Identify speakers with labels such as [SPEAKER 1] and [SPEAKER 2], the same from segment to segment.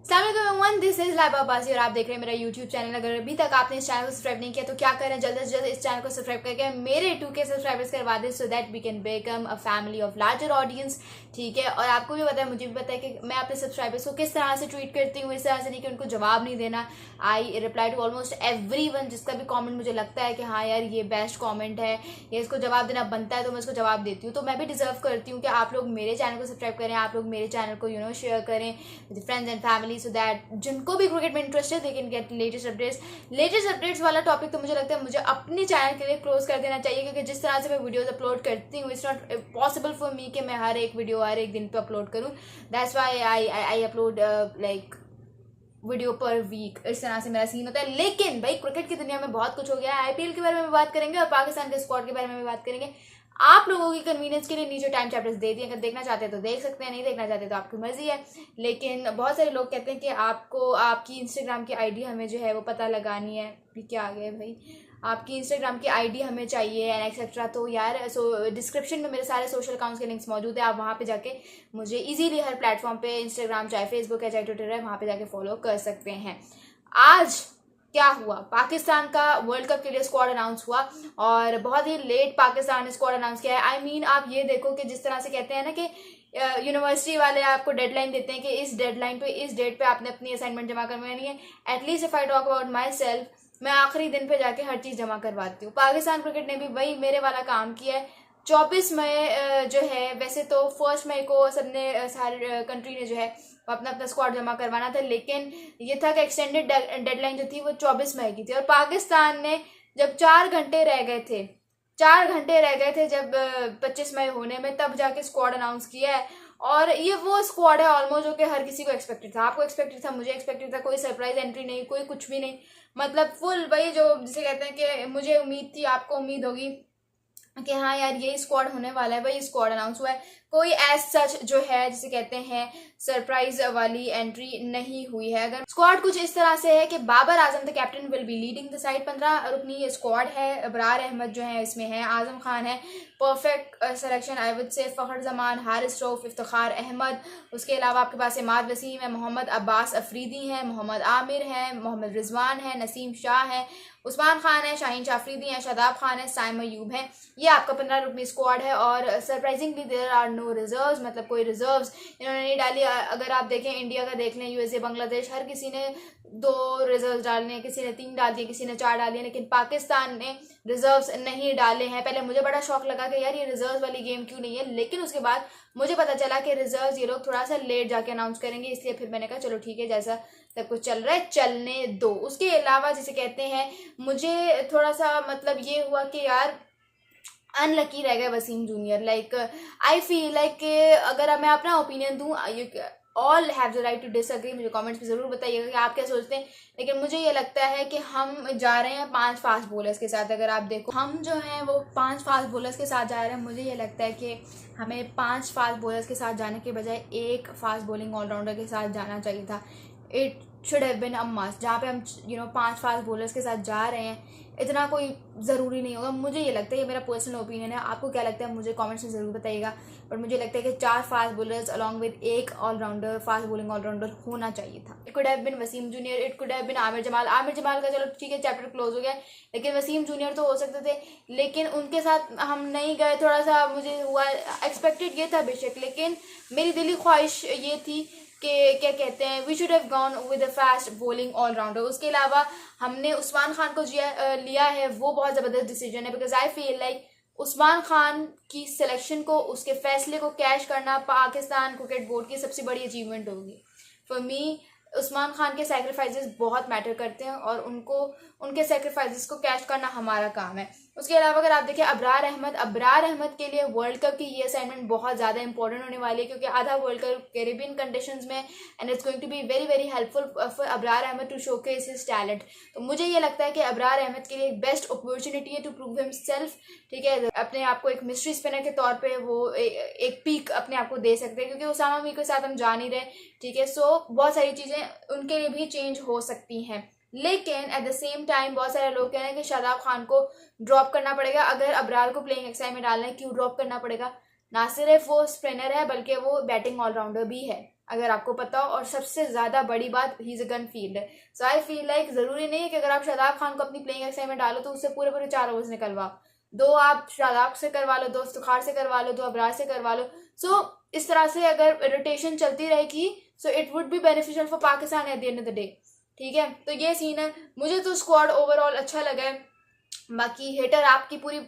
[SPEAKER 1] अस्सलाम this is Laiba Abbasi और आप देख रहे हैं मेरा यूट्यूब चैनल। अगर अभी तक आपने इस चैनल को सब्सक्राइब नहीं किया तो क्या करें, जल्द से जल्द इस चैनल को सब्सक्राइब करके मेरे 2K सब्सक्राइबर्स करवा दें so that we can become a family of larger audience. ठीक है, और आपको भी पता है, मुझे भी पता है कि मैं अपने सब्सक्राइबर्स को किस तरह से ट्रीट करती हूँ। इस तरह से नहीं कि उनको जवाब नहीं देना। I reply to almost everyone, जिसका भी कॉमेंट मुझे लगता है कि हाँ यार ये बेस्ट कॉमेंट है, ये इसको जवाब देना बनता है, तो मैं इसको जवाब देती हूँ। तो मैं भी डिजर्व करती हूँ कि आप लोग मेरे चैनल को सब्सक्राइब करें, आप लोग मेरे चैनल को शेयर करें with friends and family so that जिनको भी क्रिकेट में इंटरेस्ट है they can get latest updates. Latest updates वाला टॉपिक तो मुझे लगता है मुझे अपने चैनल के लिए क्लोज कर देना चाहिए, क्योंकि जिस तरह से मैं वीडियोस अपलोड करती हूँ it's not possible for me कि मैं हर एक वीडियो हर एक दिन पे अपलोड करूँ। That's why I upload like video per week. इस तरह से मेरा सीन होता है। लेकिन भाई क्रिकेट की दुनिया में बहुत कुछ हो गया है। आईपीएल के बारे में भी बात करेंगे और पाकिस्तान के स्क्वाड के बारे में भी बात करेंगे। आप लोगों की कन्वीनियंस के लिए नीचे टाइम चैप्टर्स दे दिए, अगर देखना चाहते हैं तो देख सकते हैं, नहीं देखना चाहते तो आपकी मर्जी है। लेकिन बहुत सारे लोग कहते हैं कि आपको आपकी इंस्टाग्राम की आईडी हमें जो है वो पता लगानी है। क्या आ गया भाई, आपकी इंस्टाग्राम की आईडी हमें चाहिए एंड एक्सेट्रा। तो यार डिस्क्रिप्शन में मेरे सारे सोशल अकाउंट्स के लिंक्स मौजूद है। आप वहाँ पे जाके मुझे इजीली हर प्लेटफॉर्म पे, इंस्टाग्राम चाहे फेसबुक है चाहे ट्विटर है, वहाँ पे जाके फॉलो कर सकते हैं। आज क्या हुआ, पाकिस्तान का वर्ल्ड कप के लिए स्क्वाड अनाउंस हुआ और बहुत ही लेट पाकिस्तान ने स्क्वाड अनाउंस किया है। आई मीन आप ये देखो कि जिस तरह से कहते हैं ना कि यूनिवर्सिटी वाले आपको डेडलाइन देते हैं कि इस डेडलाइन पे, इस डेट पे आपने अपनी असाइनमेंट जमा करवानी है। At least if I talk about my self, मैं आखिरी दिन पे जाके हर चीज़ जमा करवाती हूँ। पाकिस्तान क्रिकेट ने भी वही मेरे वाला काम किया है। 24 मई जो है, वैसे तो 1 मई को सबने सारे कंट्री ने जो है अपना अपना स्क्वाड जमा करवाना था, लेकिन ये था कि एक्सटेंडेड डेडलाइन जो थी वो 24 मई की थी। और पाकिस्तान ने जब 4 घंटे रह गए थे, 4 घंटे रह गए थे जब 25 मई होने में, तब जाके स्क्वाड अनाउंस किया है। और ये वो स्क्वाड है ऑलमोस्ट जो कि हर किसी को एक्सपेक्टेड था। आपको एक्सपेक्टेड था, मुझे एक्सपेक्टेड था। कोई सरप्राइज एंट्री नहीं, कोई कुछ भी नहीं। मतलब फुल वही जो जिसे कहते हैं कि मुझे उम्मीद थी, आपको उम्मीद होगी कि हाँ यार ये स्क्वाड होने वाला है, वही स्क्वाड अनाउंस हुआ है। कोई एज सच जो है जिसे कहते हैं सरप्राइज वाली एंट्री नहीं हुई है। अगर स्क्वाड कुछ इस तरह से है कि Babar Azam the captain will be leading the side. 15 रुकनी ये स्क्वाड है। अबरार अहमद जो है इसमें है, आजम खान है, perfect selection I would say, फखर जमान, हारिस रऊफ, इफ्तिखार अहमद। उसके अलावा आपके पास इमाद वसीम है, मोहम्मद अब्बास अफरीदी हैं, मोहम्मद आमिर हैं, मोहम्मद रिजवान है, नसीम शाह है, उस्मान खान है, शाहीन शाफरीदी हैं, शादाब खान है, साइम अयूब है। ये आपका 15 रुकनी स्क्वाड है। और surprisingly there are no reserves, मतलब कोई रिजर्व्स इन्होंने नहीं डाली। अगर आप देखें इंडिया का देख लें, यूएसए, बांग्लादेश, हर किसी ने 2 रिजर्व्स डालने, किसी ने 3 डाल दिए, किसी ने 4 डाल दिए, लेकिन पाकिस्तान ने रिजर्व्स नहीं डाले हैं। पहले मुझे बड़ा शौक लगा कि यार ये रिजर्व्स वाली गेम क्यों नहीं है, लेकिन उसके बाद मुझे पता चला कि रिजर्व्स ये लोग थोड़ा सा लेट जाके अनाउंस करेंगे, इसलिए फिर मैंने कहा चलो ठीक है, जैसा सब कुछ चल रहा है चलने दो। उसके अलावा जिसे कहते हैं, मुझे थोड़ा सा मतलब ये हुआ कि यार अनलकी रह गए Wasim junior. Like I feel like अगर मैं अपना ओपिनियन दूँ, all have the right to disagree. मुझे कमेंट्स में ज़रूर बताइएगा कि आप क्या सोचते हैं। लेकिन मुझे ये लगता है कि हम जा रहे हैं 5 फास्ट बॉलर्स के साथ। अगर आप देखो, हम जो हैं वो 5 फास्ट बॉलर्स के साथ जा रहे हैं। मुझे ये लगता है कि हमें 5 फास्ट बॉलर्स के साथ जाने के बजाय एक फास्ट बॉलिंग ऑलराउंडर के साथ जाना चाहिए था। It should have been a must. जहाँ पे हम 5 फास्ट बॉलर्स के साथ जा रहे हैं, इतना कोई ज़रूरी नहीं होगा। मुझे ये लगता है, ये मेरा पर्सनल ओपिनियन है, आपको क्या लगता है मुझे कमेंट्स में ज़रूर बताइएगा। पर मुझे लगता है कि 4 फास्ट बॉलर्स अलॉन्ग विद एक ऑलराउंडर, फास्ट बॉलिंग ऑलराउंडर होना चाहिए था। It could have been Wasim junior, it could have been Aamir Jamal. Aamir Jamal का चलो ठीक है, चैप्टर क्लोज हो गया, लेकिन वसीम जूनियर तो हो सकते थे, लेकिन उनके साथ हम नहीं गए। थोड़ा सा मुझे हुआ, एक्सपेक्टेड ये था बेशक, लेकिन मेरी दिली ख्वाहिश ये थी कि क्या कहते हैं, we should have gone with a fast bowling allrounder. उसके अलावा हमने उस्मान खान को लिया है, वो बहुत ज़बरदस्त डिसीजन है। Because I feel like Usman Khan की सिलेक्शन को, उसके फैसले को कैश करना पाकिस्तान क्रिकेट बोर्ड की सबसे बड़ी अचीवमेंट होगी। फॉर मी उस्मान खान के सैक्रिफाइसेस बहुत मैटर करते हैं और उनके सैक्रिफाइसेस को कैश करना हमारा काम है। उसके अलावा अगर आप देखें अबरार अहमद के लिए वर्ल्ड कप की ये असाइनमेंट बहुत ज़्यादा इंपॉर्टेंट होने वाली है, क्योंकि आधा वर्ल्ड कप कैरेबियन कंडीशंस में, and it's going to be very very helpful for Abrar Ahmed to showcase his talent. तो मुझे ये लगता है कि अबरार अहमद के लिए एक बेस्ट अपॉर्चुनिटी है टू प्रूव हिमसेल्फ। ठीक है, अपने आप को एक मिस्ट्री स्पिनर के तौर पे वो एक पीक अपने आप को दे सकते हैं, क्योंकि उसामा मीर के साथ हम जा नहीं रहे। ठीक है, सो बहुत सारी चीज़ें उनके लिए भी चेंज हो सकती हैं। लेकिन एट द सेम टाइम बहुत सारे लोग कह रहे हैं कि शादाब खान को ड्रॉप करना पड़ेगा। अगर अबरार को प्लेइंग एक्साइड में डालना है, क्यों ड्रॉप करना पड़ेगा? ना सिर्फ वो स्पिनर है बल्कि वो बैटिंग ऑलराउंडर भी है। अगर आपको पता हो। और सबसे ज्यादा बड़ी बात, he is a gun fielder. So I feel like जरूरी नहीं है कि अगर आप शादाब खान को अपनी प्लेइंग एक्साइड में डालो तो उससे पूरे पूरे 4 ओवर्स निकलवाओ। दो आप शादाब से करवा लो, दो इफ्तिखार से करवा लो, दो अबरार से करवा लो। सो इस तरह से अगर रोटेशन चलती रहेगी so it would be beneficial for Pakistan at the end of the day. ठीक है, तो ये सीन है। मुझे तो स्क्वाड ओवरऑल अच्छा लगा है। बाकी हेटर आपकी पूरी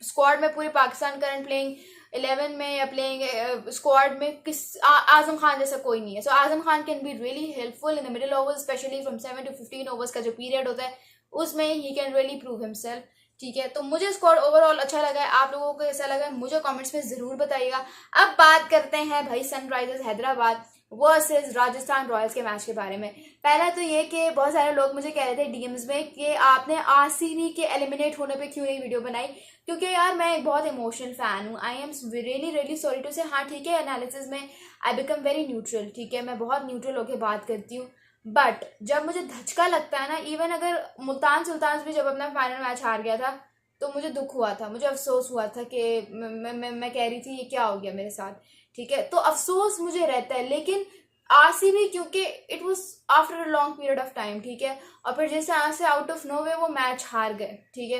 [SPEAKER 1] स्क्वाड में पूरी पाकिस्तान करंट प्लेइंग 11 में या प्लेइंग स्क्वाड में आजम खान जैसा कोई नहीं है। So Azam Khan can be really helpful in the middle overs, especially from 7 to 15 overs का जो पीरियड होता है उसमें ही कैन रियली प्रूव हिमसेल्फ। ठीक है, तो मुझे स्क्वाड ओवरऑल अच्छा लगा है। आप लोगों को कैसा लगा है मुझे कमेंट्स में जरूर बताइएगा। अब बात करते हैं भाई Sunrisers Hyderabad versus Rajasthan Royals के मैच के बारे में। पहला तो ये कि बहुत सारे लोग मुझे कह रहे थे डीएम्स में कि आपने आरसीबी के एलिमिनेट होने पे क्यों नहीं वीडियो बनाई, क्योंकि यार मैं एक बहुत इमोशनल फैन हूँ। I am really really sorry to say. हाँ ठीक है, एनालिसिस में आई बिकम वेरी न्यूट्रल। ठीक है, मैं बहुत न्यूट्रल होकर बात करती हूँ। बट जब मुझे धचका लगता है ना, इवन अगर मुल्तान सुल्तान भी जब अपना फाइनल मैच हार गया था तो मुझे दुख हुआ था, मुझे अफसोस हुआ था कि मैं कह रही थी ये क्या हो गया मेरे साथ। ठीक है, तो अफसोस मुझे रहता है। लेकिन आरसीबी क्योंकि it was after a long period of time, ठीक है, और फिर जैसे यहाँ से आउट ऑफ नोवे वो मैच हार गए। ठीक है,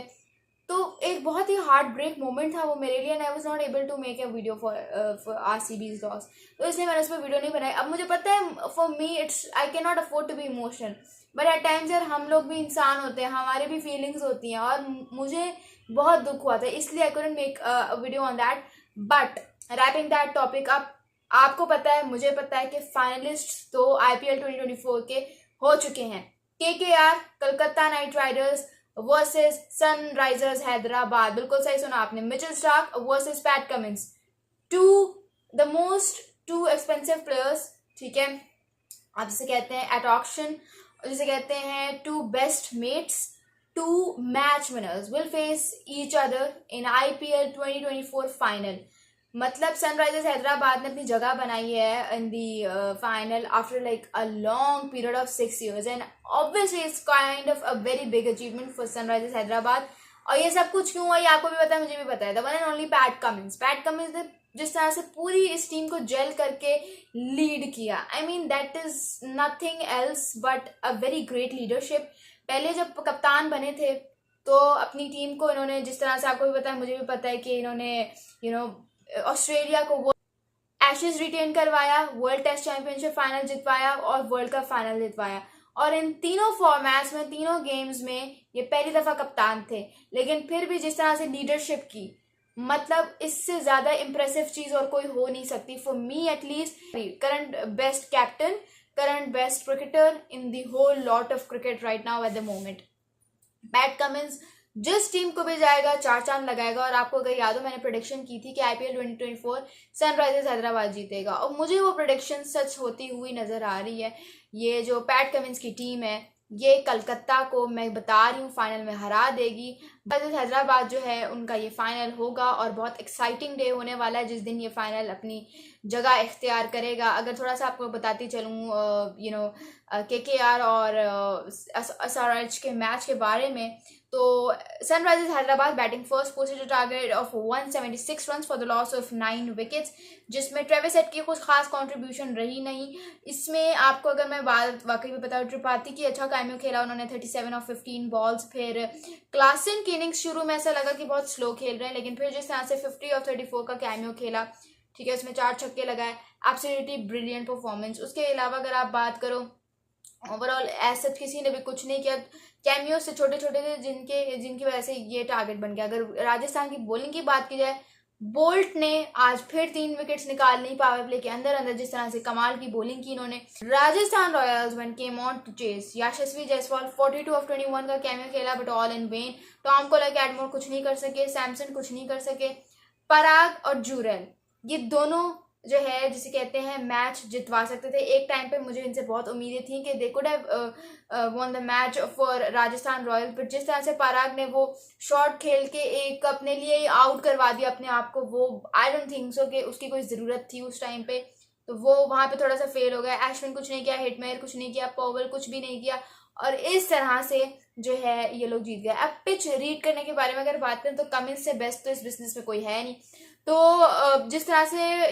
[SPEAKER 1] तो एक बहुत ही हार्ट ब्रेक मोमेंट था वो मेरे लिए, and I was not able to make a video for RCB's loss. तो इसलिए मैंने उस पर वीडियो नहीं बनाई। अब मुझे पता है for me it's I can not afford to be emotional, but at times यार हम लोग भी इंसान होते हैं, हमारे भी फीलिंग्स होती हैं, और मुझे बहुत दुख हुआ था, इसलिए I couldn't make a video on that. But wrapping that topic up, आपको पता है मुझे पता है कि फाइनलिस्ट तो आईपीएल 2024 के हो चुके हैं। KKR Kolkata knight riders versus sunrisers Hyderabad. बिल्कुल सही सुना आपने, Mitchell Starc versus Pat Cummins, two the most two expensive players. ठीक है, आप जिसे कहते हैं एट ऑक्शन, जिसे कहते हैं two best mates, two match winners will face each other in IPL 2024 final. मतलब सनराइजर्स हैदराबाद ने अपनी जगह बनाई है in the final after like a long period of 6 years, and obviously it's kind of a very big achievement for Sunrisers Hyderabad. और ये सब कुछ क्यों हुआ ये आपको भी पता है, मुझे भी पता है। The one and only PAT Cummins ने जिस तरह से पूरी इस टीम को जेल करके लीड किया, आई mean that is nothing else but a very great leadership. पहले जब कप्तान बने थे तो अपनी टीम को इन्होंने जिस तरह से, आपको भी पता है मुझे भी पता है, कि इन्होंने ऑस्ट्रेलिया को एशेज रिटेन करवाया, वर्ल्ड टेस्ट चैंपियनशिप फाइनल जितवाया और वर्ल्ड कप फाइनल जितवाया। और इन तीनों फॉर्मेट्स में, तीनों गेम्स में ये पहली दफा कप्तान थे। लेकिन फिर भी जिस तरह से लीडरशिप की, मतलब इससे ज्यादा इंप्रेसिव चीज और कोई हो नहीं सकती for me at least. Current best captain, current best cricketer in the whole lot of cricket right now at the moment. Pat Cummins जिस टीम को भी जाएगा 4 चांद लगाएगा। और आपको अगर याद हो मैंने प्रेडिक्शन की थी कि आईपीएल 2024 सनराइजर्स हैदराबाद जीतेगा, और मुझे वो प्रेडिक्शन सच होती हुई नजर आ रही है। ये जो पैट कमिंस की टीम है ये कलकत्ता को, मैं बता रही हूँ, फाइनल में हरा देगी। सनराइजर्स हैदराबाद जो है उनका ये फाइनल होगा और बहुत एक्साइटिंग डे होने वाला है जिस दिन ये फाइनल अपनी जगह इख्तियार करेगा। अगर थोड़ा सा आपको बताती चलूँ केकेआर और एसआरएच के मैच के बारे में, तो Sunrisers Hyderabad batting first posted a target of 176 run for the loss of 9 wickets, जिसमें ट्रेविस हेड की कुछ खास कंट्रीब्यूशन रही नहीं। इसमें आपको अगर मैं बात वाकई में बताऊँ, त्रिपाठी की अच्छा कैमियो खेला उन्होंने, 37 ऑफ 15 बॉल्स। फिर क्लासन की इनिंग्स शुरू में ऐसा लगा कि बहुत स्लो खेल रहे हैं, लेकिन फिर जिस तरह से 50 ऑफ 34 का कैमियो खेला, ठीक है, उसमें 4 छक्के लगाए, एब्सोल्युटली ब्रिलियंट परफॉर्मेंस। उसके अलावा अगर आप बात करो ओवरऑल ऐसा किसी ने भी कुछ नहीं किया, कैमियो से छोटे छोटे थे जिनकी वजह से ये टारगेट बन गया। अगर राजस्थान की बॉलिंग की बात की जाए, बोल्ट ने आज फिर 3 विकेट्स निकाल ली पावर प्ले के अंदर अंदर, जिस तरह से कमाल की बॉलिंग की इन्होंने। Rajasthan royals won came on to chase, Yashasvi Jaiswal 42 of 21 का कैमियो खेला but all in vain. Tom को लगे एडमोर कुछ नहीं कर सके, सैमसन कुछ नहीं कर सके, पराग और जूरेल ये दोनों जो है जिसे कहते हैं मैच जितवा सकते थे। एक टाइम पे मुझे इनसे बहुत उम्मीदें थी कि they could have one the match for Rajasthan Royals, but जिस तरह से पराग ने वो शॉट खेल के एक अपने लिए आउट करवा दिया अपने आप को, वो आई डोंट थिंक सो कि उसकी कोई ज़रूरत थी उस टाइम पे, तो वो वहाँ पे थोड़ा सा फेल हो गया। एशविन कुछ नहीं किया, हिटमेयर कुछ नहीं किया, पॉवल कुछ भी नहीं किया, और इस तरह से जो है ये लोग जीत गए। अब पिच रीड करने के बारे में अगर बात करें तो कमिंस से बेस्ट तो इस बिजनेस में कोई है नहीं। तो जिस तरह से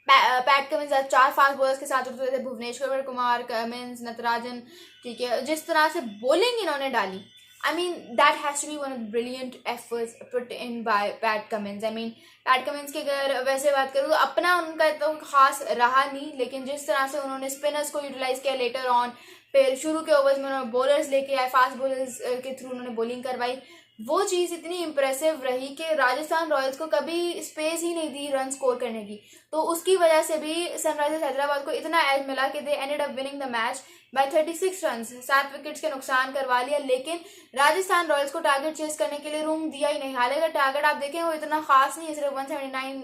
[SPEAKER 1] पैट कमिंस 4 फास्ट बॉलर्स के साथ उतरे थे, भुवनेश्वर कुमार, कमिंस, नटराजन, ठीक है। जिस तरह से बॉलिंग इन्होंने डाली, I mean that has to be one of brilliant efforts put in by Pat Cummins. I mean Pat Cummins की अगर वैसे बात करूँ तो अपना उनका तो खास रहा नहीं, लेकिन जिस तरह से उन्होंने स्पिनर्स को यूटिलाइज किया लेटर ऑन, फिर शुरू के ओवर्स में उन्होंने बॉलर्स लेके आए, फास्ट बॉलर्स के थ्रू उन्होंने बॉलिंग करवाई, वो चीज़ इतनी इंप्रेसिव रही कि राजस्थान रॉयल्स को कभी स्पेस ही नहीं दी रन स्कोर करने की। तो उसकी वजह से भी सनराइजर्स हैदराबाद को इतना एज मिला कि they ended up winning the match by 36 run, 7 wickets के नुकसान करवा लिया। लेकिन राजस्थान रॉयल्स को टारगेट चेस करने के लिए रूम दिया ही नहीं। हालांकि टारगेट आप देखें वो इतना खास नहीं है, सिर्फ 179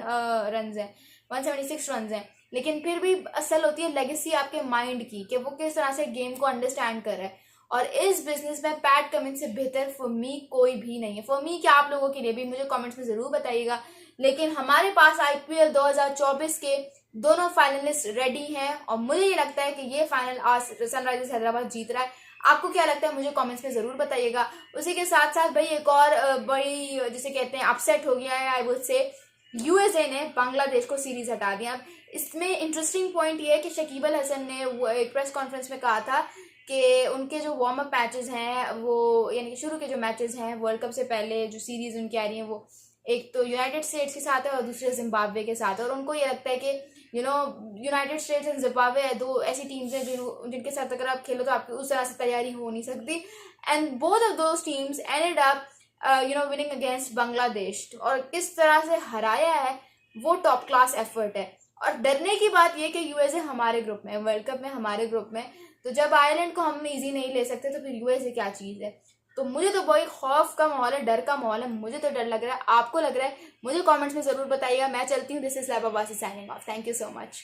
[SPEAKER 1] रन है, 176 रन है, लेकिन फिर भी असल होती है लेगेसी आपके माइंड की कि वो किस तरह से गेम को अंडरस्टैंड कर रहा है। और इस बिजनेस में पैट कमिंस से बेहतर फॉर मी कोई भी नहीं है। फॉर मी क्या आप लोगों के लिए भी मुझे कमेंट्स में जरूर बताइएगा। लेकिन हमारे पास आईपीएल 2024 के दोनों फाइनलिस्ट रेडी हैं और मुझे ये लगता है कि ये फाइनल आज सनराइजर्स हैदराबाद जीत रहा है। आपको क्या लगता है मुझे कमेंट्स में जरूर बताइएगा। उसी के साथ साथ भाई एक और बड़ी जिसे कहते हैं अपसेट हो गया है, आई वुड से यूएसए ने बांग्लादेश को सीरीज हटा दिया। इसमें इंटरेस्टिंग पॉइंट ये है कि शकीब अल हसन ने वो एक प्रेस कॉन्फ्रेंस में कहा था कि उनके जो वार्म अप मैचेस हैं वो, यानी कि शुरू के जो मैचेस हैं वर्ल्ड कप से पहले जो सीरीज उनकी आ रही है, वो एक तो यूनाइटेड स्टेट्स के साथ है और दूसरे जिम्बाब्वे के साथ है। और उनको ये लगता है कि यूनाइटेड स्टेट्स एंड जिम्बाब्वे दो ऐसी टीम्स हैं जिनके साथ अगर आप खेलो तो आपकी उस तरह से तैयारी हो नहीं सकती। And both of those teams ended up winning against Bangladesh, और किस तरह से हराया है वो टॉप क्लास एफर्ट है। और डरने की बात यह कि यूएसए हमारे ग्रुप में, वर्ल्ड कप में हमारे ग्रुप में, तो जब आयरलैंड को हम इजी नहीं ले सकते तो फिर यूएसए क्या चीज़ है। तो मुझे तो बहुत खौफ का माहौल है, डर का माहौल है, मुझे तो डर लग रहा है। आपको लग रहा है मुझे कमेंट्स में जरूर बताइएगा। मैं चलती हूँ। दिस इज लैबा बासी signing off. Thank you so much.